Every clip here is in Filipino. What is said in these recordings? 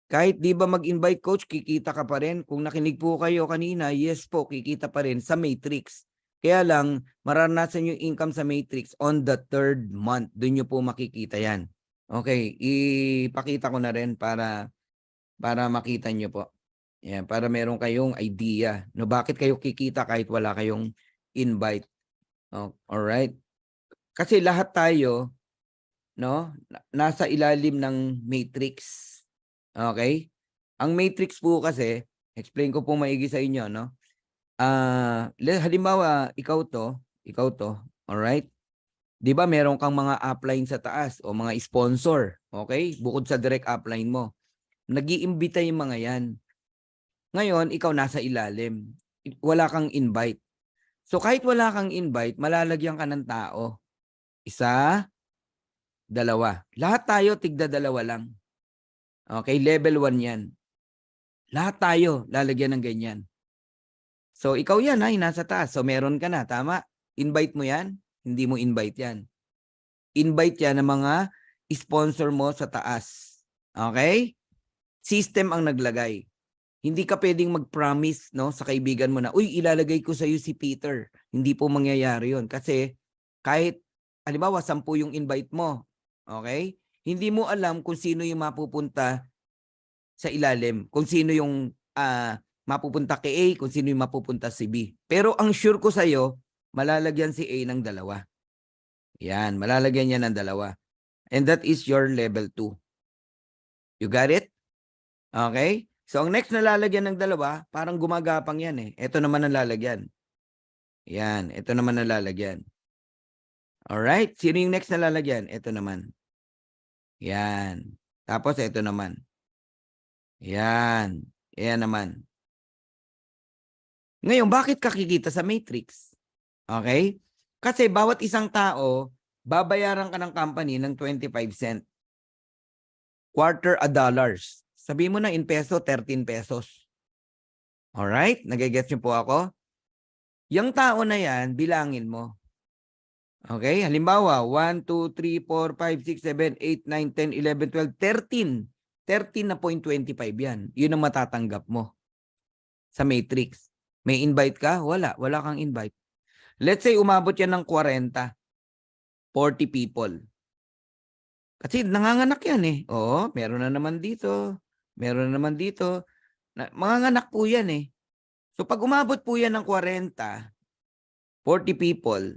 Kahit di ba mag-invite coach, kikita ka pa rin. Kung nakinig po kayo kanina, yes po, kikita pa rin sa matrix. Kaya lang, maranasan yung income sa matrix on the 3rd month. Doon nyo po makikita yan. Okay, ipakita ko na rin para makita nyo po. Yan, para meron kayong idea. No, bakit kayo kikita kahit wala kayong invite. Oh, alright. Kasi lahat tayo, no, nasa ilalim ng matrix. Okay? Ang matrix po kasi, explain ko po maigi sa inyo, no? Halimbawa, ikaw to, alright? 'Di ba meron kang mga upline sa taas o mga sponsor, okay? Bukod sa direct upline mo. Nag-iimbita yung mga 'yan. Ngayon, ikaw nasa ilalim. Wala kang invite. So kahit wala kang invite, malalagyan ka ng tao. Isa, dalawa. Lahat tayo tigda dalawa lang. Okay, level 1 'yan. Lahat tayo lalagyan ng ganyan. So, ikaw yan ay nasa taas. So, meron ka na, tama? Invite mo yan? Hindi mo invite yan. Invite yan ng mga sponsor mo sa taas. Okay? System ang naglagay. Hindi ka pwedeng mag-promise, no, sa kaibigan mo na, uy, ilalagay ko sa iyo si Peter. Hindi po mangyayari yun. Kasi kahit, halimbawa, 10 yung invite mo. Okay? Hindi mo alam kung sino yung mapupunta sa ilalim. Kung sino yung mapupunta kay A, kung sino yung mapupunta si B. Pero ang sure ko sa'yo, malalagyan si A ng dalawa. Yan, malalagyan niya ng dalawa. And that is your level 2. You got it? Okay? So, ang next na lalagyan ng dalawa, parang gumagapang yan eh. Ito naman ang lalagyan. Yan, ito naman ang lalagyan. Alright? Sino yung next na lalagyan? Ito naman. Yan. Tapos, ito naman. Yan. Yan naman. Ngayon, bakit ka kikita sa matrix? Okay? Kasi bawat isang tao, babayaran ka ng company ng 25 cent. Quarter a dollars. Sabi mo na in peso, 13 pesos. Alright? Nagigets niyo po ako? Yung tao na yan, bilangin mo. Okay? Halimbawa, 1, 2, 3, 4, 5, 6, 7, 8, 9, 10, 11, 12, 13. 13 na 0.25 yan. Yun ang matatanggap mo sa matrix. May invite ka? Wala. Wala kang invite. Let's say umabot yan ng 40, 40 people. Kasi nanganganak yan eh. Oo, meron na naman dito. Meron na naman dito. Manganganak po yan eh. So pag umabot po yan ng 40, 40 people,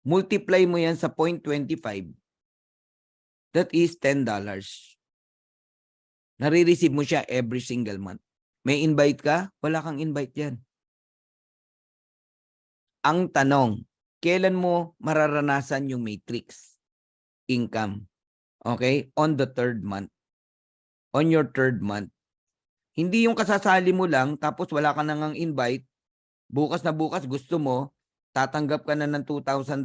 multiply mo yan sa 0.25, that is $10. Nare-receive mo siya every single month. May invite ka? Wala kang invite yan. Ang tanong, kailan mo mararanasan yung matrix income? Okay? On the 3rd month. On your 3rd month. Hindi yung kasasali mo lang, tapos wala ka nang invite, bukas na bukas gusto mo, tatanggap ka na ng $2,000,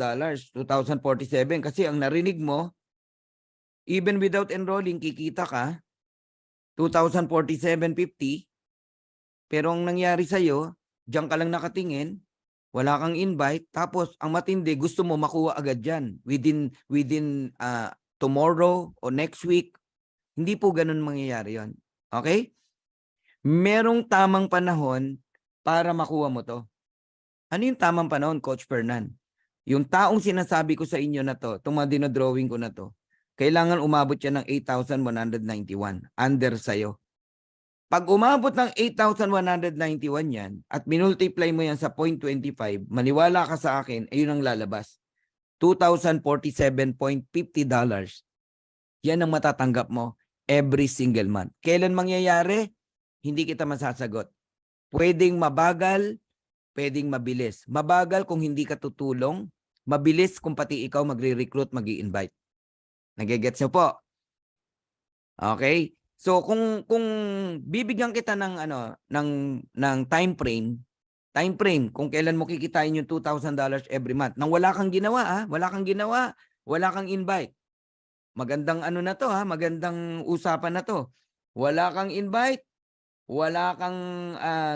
2,047, kasi ang narinig mo, even without enrolling, kikita ka, 2,047.50, pero ang nangyari sa'yo, diyan ka lang nakatingin, wala kang invite, tapos ang matindi, gusto mo makuha agad yan, within tomorrow o next week. Hindi po ganun mangyayari yon. Okay? Merong tamang panahon para makuha mo to. Ano yung tamang panahon, Coach Fernan? Yung taong sinasabi ko sa inyo na to, itong mga dinodrawing ko na to, kailangan umabot yan ng 8,191 under sa'yo. Pag umabot ng 8,191 yan at minultiply mo yan sa 0.25, maniwala ka sa akin, ayun ang lalabas. $2,047.50. Yan ang matatanggap mo every single month. Kailan mangyayari? Hindi kita masasagot. Pwedeng mabagal, pwedeng mabilis. Mabagal kung hindi ka tutulong, mabilis kung pati ikaw magre-recruit, mag-i-invite. Nagigets niyo po? Okay? So kung bibigyan kita ng time frame kung kailan mo kikitain yung $2,000 every month. Nang wala kang ginawa, wala kang ginawa, wala kang invite. Magandang na to magandang usapan na to. Wala kang invite, wala kang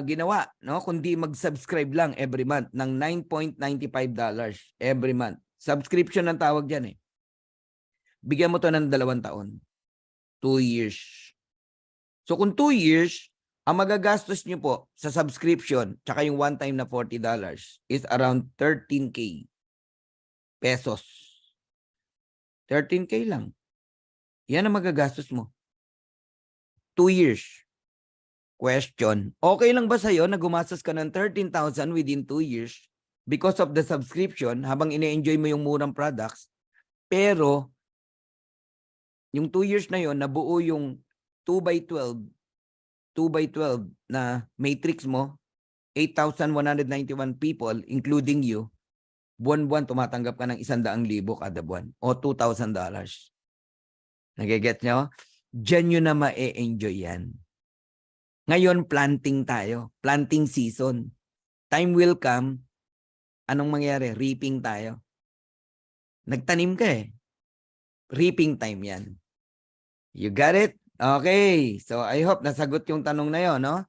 ginawa, no? Kundi mag-subscribe lang every month ng $9.95 every month. Subscription ang tawag diyan eh. Bigyan mo to ng 2 taon. 2 years. So kung 2 years, ang magagastos nyo po sa subscription tsaka yung one time na $40 is around 13K pesos. 13K lang. Yan ang magagastos mo. 2 years. Question, okay lang ba sa'yo na gumastos ka ng 13,000 within 2 years because of the subscription habang ine-enjoy mo yung murang products, pero yung 2 years na yon nabuo yung 2x12 na matrix mo, 8,191 people, including you, buwan-buwan tumatanggap ka ng 100,000 kada buwan o $2,000. Nagigets nyo? Diyan nyo na ma-enjoy yan. Ngayon, planting tayo. Planting season. Time will come. Anong mangyari? Reaping tayo. Nagtanim ka eh. Reaping time yan. You got it? Okay. So, I hope nasagot yung tanong na yon, no?